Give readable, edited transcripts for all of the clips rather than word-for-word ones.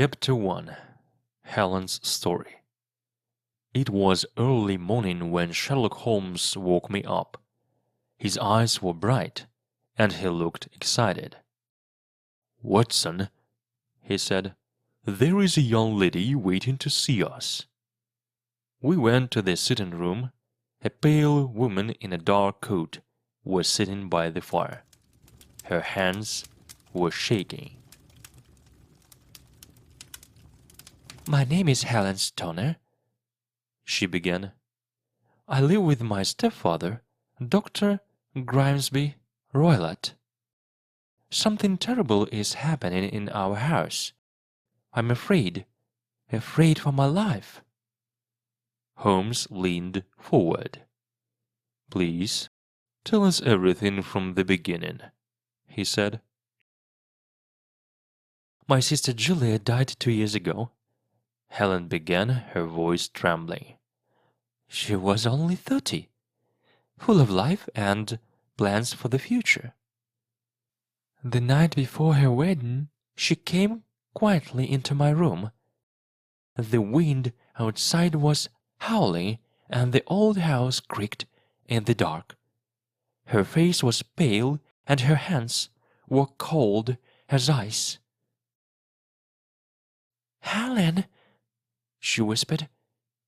Chapter 1. Helen's Story. It was early morning when Sherlock Holmes woke me up. His eyes were bright, and he looked excited. "Watson," he said, "there is a young lady waiting to see us." We went to the sitting room. A pale woman in a dark coat was sitting by the fire. Her hands were shaking. "My name is Helen Stoner," she began. "I live with my stepfather, Dr. Grimesby Roylott. Something terrible is happening in our house. I'm afraid for my life." Holmes leaned forward. "Please, tell us everything from the beginning," he said. "My sister Julia died 2 years ago," Helen began, her voice trembling. "She was only 30, full of life and plans for the future. The night before her wedding, she came quietly into my room. The wind outside was howling, and the old house creaked in the dark. Her face was pale, and her hands were cold as ice. 'Helen,' she whispered,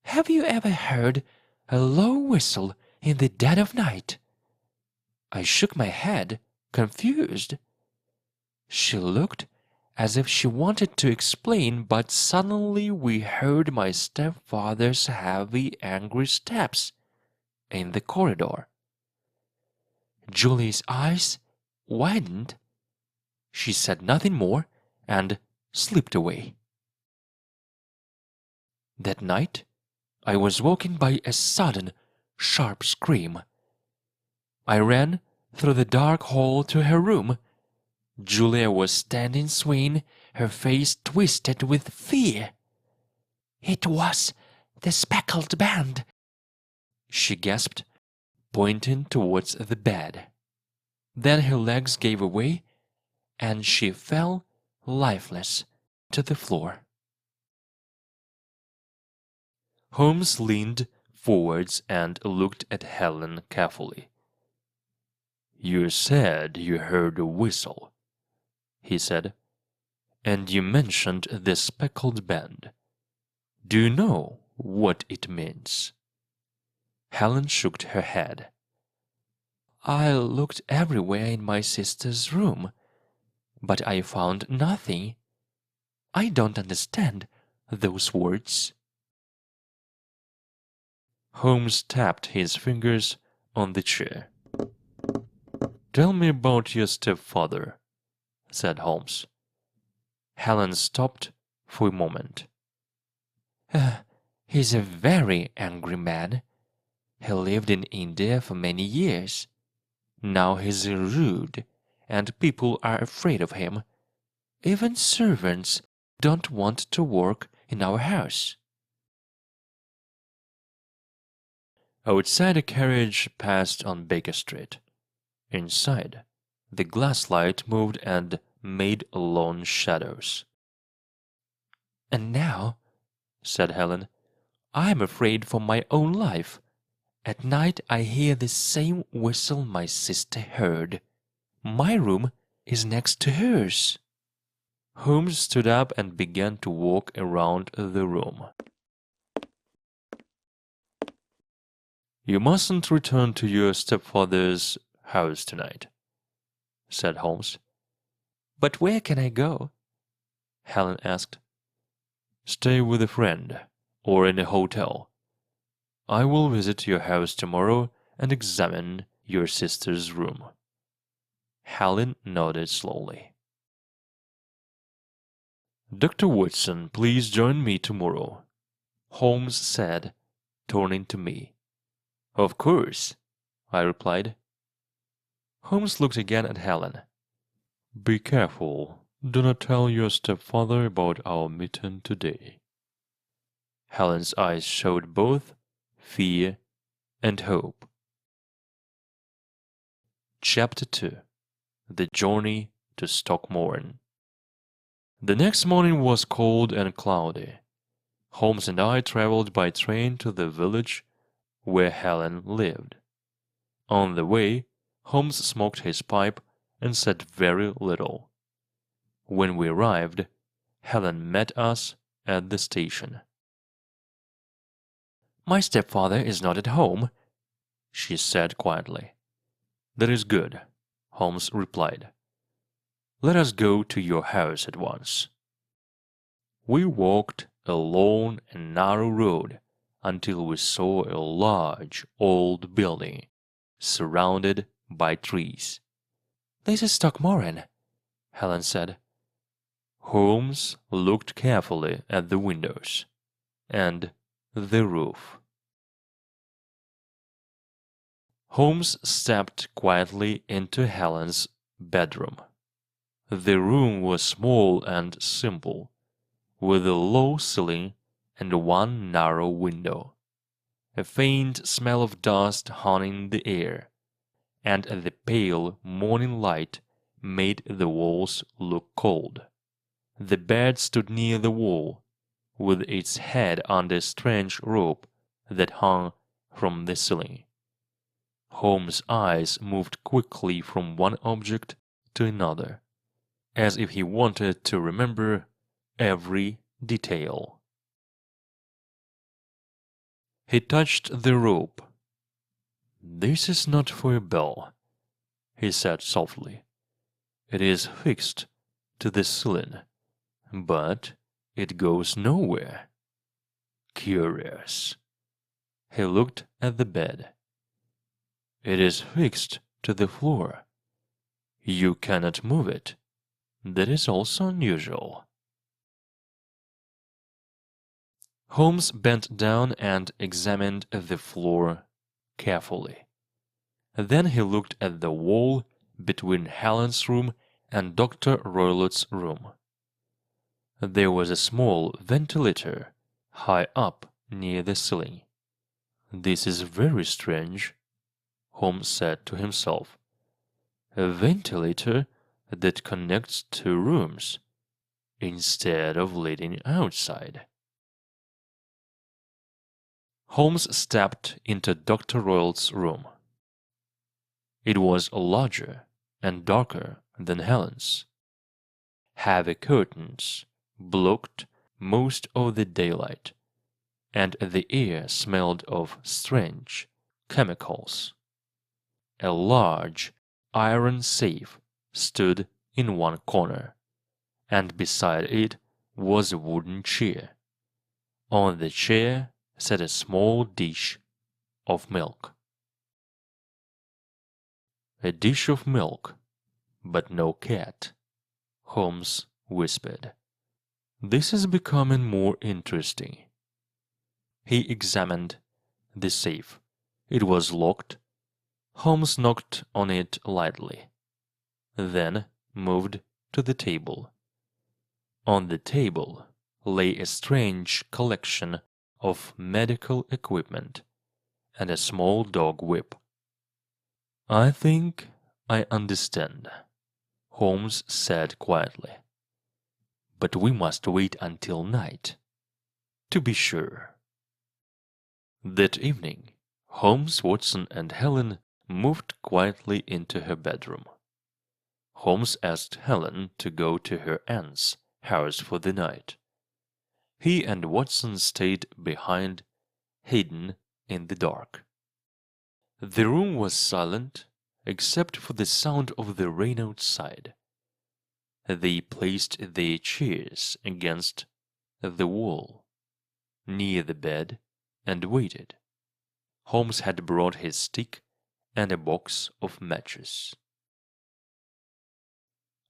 'have you ever heard a low whistle in the dead of night?' I shook my head, confused. She looked as if she wanted to explain, but suddenly we heard my stepfather's heavy, angry steps in the corridor. Julie's eyes widened. She said nothing more and slipped away. That night, I was woken by a sudden, sharp scream. I ran through the dark hall to her room. Julia was standing swaying, her face twisted with fear. 'It was the speckled band,' she gasped, pointing towards the bed. Then her legs gave way, and she fell lifeless to the floor." Holmes leaned forwards and looked at Helen carefully. "You said you heard a whistle," he said, "and you mentioned the speckled band. Do you know what it means?" Helen shook her head. "I looked everywhere in my sister's room, but I found nothing. I don't understand those words." Holmes tapped his fingers on the chair. "Tell me about your stepfather," said Holmes. Helen stopped for a moment. "He's a very angry man. He lived in India for many years. Now he's rude, and people are afraid of him. Even servants don't want to work in our house." Outside, a carriage passed on Baker Street. Inside, the glass light moved and made long shadows. "And now," said Helen, "I'm afraid for my own life. At night I hear the same whistle my sister heard. My room is next to hers." Holmes stood up and began to walk around the room. "You mustn't return to your stepfather's house tonight," said Holmes. "But where can I go?" Helen asked. "Stay with a friend, or in a hotel. I will visit your house tomorrow and examine your sister's room." Helen nodded slowly. "Dr. Watson, please join me tomorrow," Holmes said, turning to me. "Of course," I replied. Holmes looked again at Helen. "Be careful. Do not tell your stepfather about our meeting today." Helen's eyes showed both fear and hope. Chapter 2. The Journey to Stockmorton. The next morning was cold and cloudy. Holmes and I traveled by train to the village where Helen lived. On the way, Holmes smoked his pipe and said very little. When we arrived, Helen met us at the station. "My stepfather is not at home," she said quietly. "That is good," Holmes replied. "Let us go to your house at once." We walked a long and narrow road until we saw a large old building surrounded by trees. "This is Stockmoran," Helen said. Holmes looked carefully at the windows and the roof. Holmes stepped quietly into Helen's bedroom. The room was small and simple, with a low ceiling and one narrow window. A faint smell of dust hung in the air, and the pale morning light made the walls look cold. The bed stood near the wall, with its head under a strange rope that hung from the ceiling. Holmes' eyes moved quickly from one object to another, as if he wanted to remember every detail. He touched the rope. "This is not for a bell," he said softly. "It is fixed to the ceiling, but it goes nowhere. Curious." He looked at the bed. "It is fixed to the floor. You cannot move it. That is also unusual." Holmes bent down and examined the floor carefully. Then he looked at the wall between Helen's room and Dr. Roylott's room. There was a small ventilator high up near the ceiling. "This is very strange," Holmes said to himself. "A ventilator that connects two rooms, instead of leading outside." Holmes stepped into Dr. Roylott's room. It was larger and darker than Helen's. Heavy curtains blocked most of the daylight, and the air smelled of strange chemicals. A large iron safe stood in one corner, and beside it was a wooden chair. On the chair sat a small dish of milk. "A dish of milk, but no cat," Holmes whispered. "This is becoming more interesting." He examined the safe. It was locked. Holmes knocked on it lightly, then moved to the table. On the table lay a strange collection of medical equipment and a small dog whip. "I think I understand," Holmes said quietly. "But we must wait until night, to be sure." That evening, Holmes, Watson, and Helen moved quietly into her bedroom. Holmes asked Helen to go to her aunt's house for the night. He and Watson stayed behind, hidden in the dark. The room was silent, except for the sound of the rain outside. They placed their chairs against the wall, near the bed, and waited. Holmes had brought his stick and a box of matches.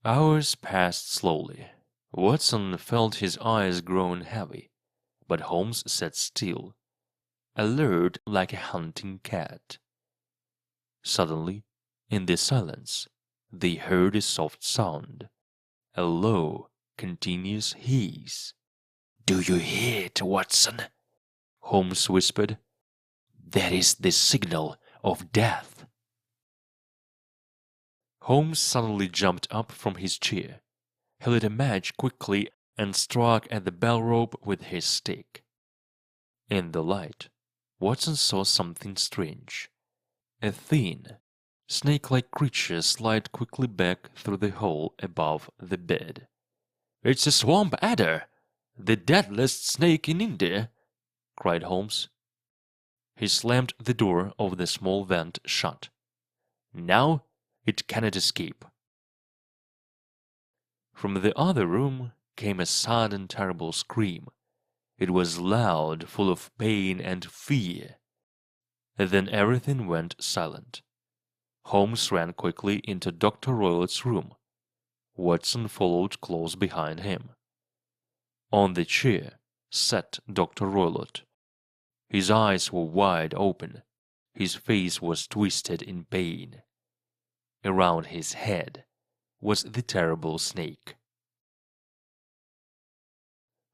Hours passed slowly. Watson felt his eyes growing heavy, but Holmes sat still, alert like a hunting cat. Suddenly, in the silence, they heard a soft sound, a low, continuous hiss. "Do you hear it, Watson?" Holmes whispered. "That is the signal of death." Holmes suddenly jumped up from his chair. He lit a match quickly and struck at the bell rope with his stick. In the light, Watson saw something strange. A thin, snake-like creature slid quickly back through the hole above the bed. "It's a swamp adder, the deadliest snake in India!" cried Holmes. He slammed the door of the small vent shut. "Now it cannot escape." From the other room came a sudden terrible scream. It was loud, full of pain and fear. Then everything went silent. Holmes ran quickly into Dr. Roylott's room. Watson followed close behind him. On the chair sat Dr. Roylott. His eyes were wide open. His face was twisted in pain. Around his head was the terrible snake.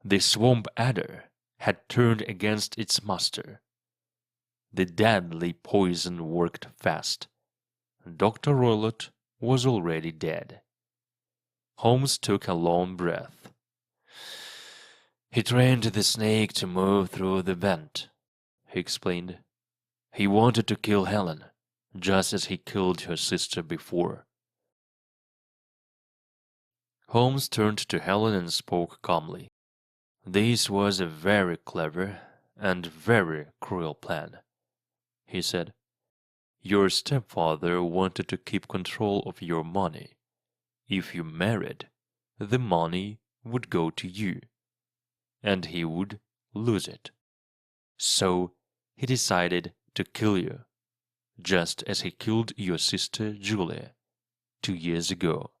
The swamp adder had turned against its master. The deadly poison worked fast. Dr. Roylott was already dead. Holmes took a long breath. "He trained the snake to move through the vent," he explained. "He wanted to kill Helen, just as he killed her sister before." Holmes turned to Helen and spoke calmly. "This was a very clever and very cruel plan," he said. "Your stepfather wanted to keep control of your money. If you married, the money would go to you, and he would lose it. So he decided to kill you, just as he killed your sister Julia 2 years ago.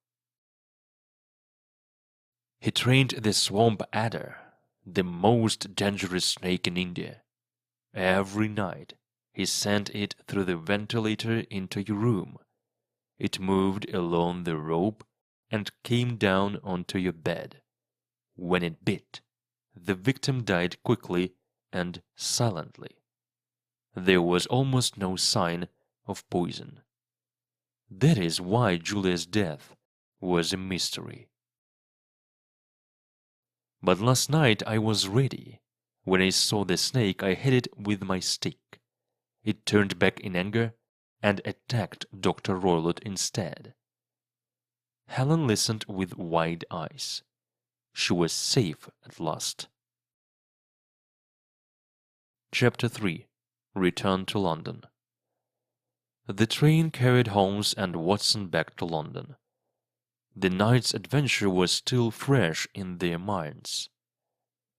He trained the swamp adder, the most dangerous snake in India. Every night he sent it through the ventilator into your room. It moved along the rope and came down onto your bed. When it bit, the victim died quickly and silently. There was almost no sign of poison. That is why Julia's death was a mystery. But last night I was ready. When I saw the snake, I hit it with my stick. It turned back in anger and attacked Dr. Roylott instead." Helen listened with wide eyes. She was safe at last. Chapter 3. Return to London. The train carried Holmes and Watson back to London. The night's adventure was still fresh in their minds.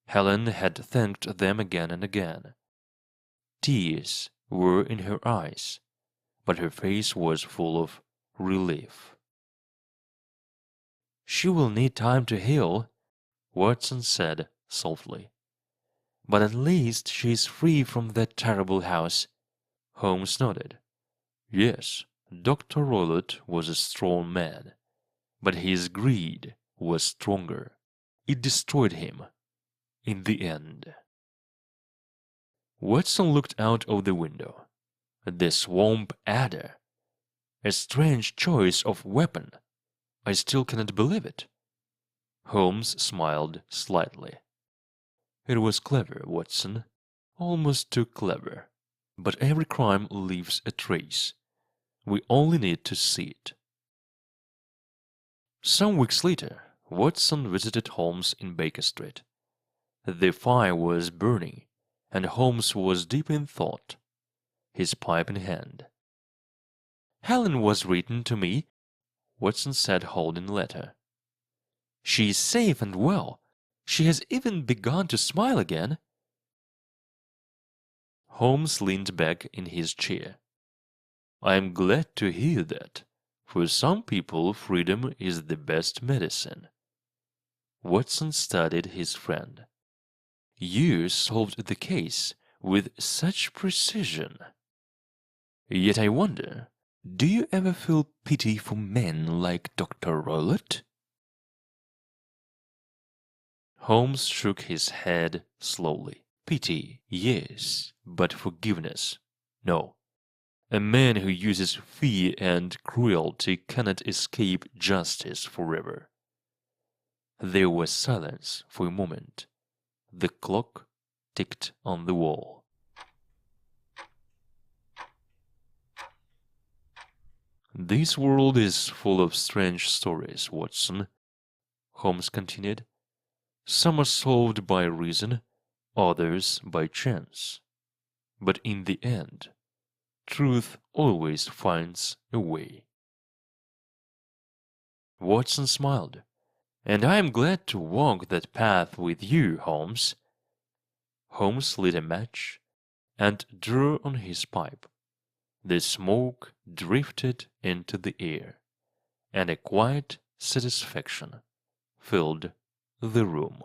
Helen had thanked them again and again. Tears were in her eyes, but her face was full of relief. "She will need time to heal," Watson said softly. "But at least she is free from that terrible house." Holmes nodded. Yes, Dr. Roylott was a strong man, but his greed was stronger. It destroyed him in the end. Watson looked out of the window. The swamp adder. A strange choice of weapon. I still cannot believe it. Holmes smiled slightly. "It was clever, Watson. Almost too clever. But every crime leaves a trace. We only need to see it." Some weeks later, Watson visited Holmes in Baker Street. The fire was burning, and Holmes was deep in thought, his pipe in hand. "Helen was written to me," Watson said, holding the letter. "She is safe and well. She has even begun to smile again." Holmes leaned back in his chair. "I am glad to hear that. For some people, freedom is the best medicine." Watson studied his friend. "You solved the case with such precision. Yet I wonder, do you ever feel pity for men like Dr. Roylott?" Holmes shook his head slowly. "Pity, yes, but forgiveness, no. A man who uses fear and cruelty cannot escape justice forever. There was silence for a moment. The clock ticked on the wall. "This world is full of strange stories, Watson," Holmes continued. "Some are solved by reason, others by chance. But in the end, truth always finds a way." Watson smiled. "And I am glad to walk that path with you, Holmes." Holmes lit a match and drew on his pipe. The smoke drifted into the air, and a quiet satisfaction filled the room.